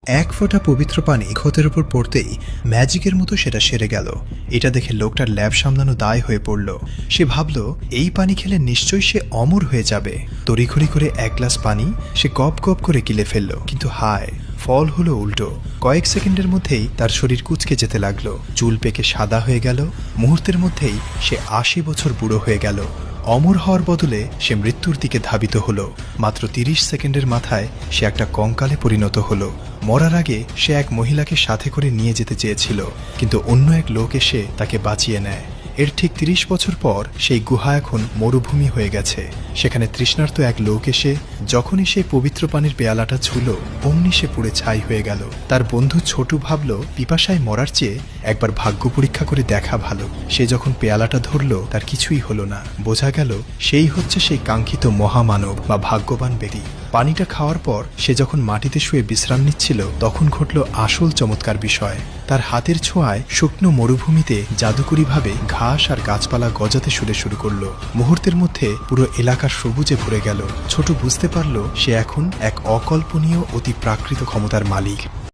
এক ফোঁটা পবিত্র পানি ক্ষতের উপর পড়তেই ম্যাজিকের মতো সেটা সেরে গেল। এটা দেখে লোকটার ল্যাব সামলানো দায় হয়ে পড়ল। সে ভাবল এই পানি খেলে নিশ্চয়ই সে অমর হয়ে যাবে। তড়িঘড়ি করে এক গ্লাস পানি সে গপ গপ করে গিলে ফেলল, কিন্তু হায়, ফল হলো উল্টো। কয়েক সেকেন্ডের মধ্যেই তার শরীর কুঁচকে যেতে লাগলো, চুল পেকে সাদা হয়ে গেল। মুহূর্তের মধ্যেই সে ৮০ বছর বুড়ো হয়ে গেল। অমর হওয়ার বদলে সে মৃত্যুর দিকে ধাবিত হলো। মাত্র ৩০ সেকেন্ডের মাথায় সে একটা কঙ্কালে পরিণত হলো। মরার আগে সে এক মহিলাকে সাথে করে নিয়ে যেতে চেয়েছিল, কিন্তু অন্য এক লোক এসে তাকে বাঁচিয়ে নেয়। এর ঠিক ৩০ বছর পর সেই গুহা এখন মরুভূমি হয়ে গেছে। সেখানে তৃষ্ণার্ত এক লোক এসে যখনই সেই পবিত্র পানির পেয়ালাটা ছুঁল, অমনি সে পুড়ে ছাই হয়ে গেল। তার বন্ধু ছোটু ভাবল পিপাসায় মরার চেয়ে একবার ভাগ্য পরীক্ষা করে দেখা ভালো। সে যখন পেয়ালাটা ধরল তার কিছুই হলো না। বোঝা গেল সেই হচ্ছে সেই কাঙ্ক্ষিত মহামানব বা ভাগ্যবান ব্যক্তি। পানিটা খাওয়ার পর সে যখন মাটিতে শুয়ে বিশ্রাম নিচ্ছিল, তখন ঘটল আসল চমৎকার বিষয়। তার হাতের ছোঁয়ায় শুকনো মরুভূমিতে জাদুকরীভাবে ঘাস আর গাছপালা গজাতে শুরু করলো। মুহূর্তের মধ্যে পুরো এলাকা সবুজে ভরে গেল। ছোট বুঝতে পারল সে এখন এক অকল্পনীয় অতি প্রাকৃত ক্ষমতার মালিক।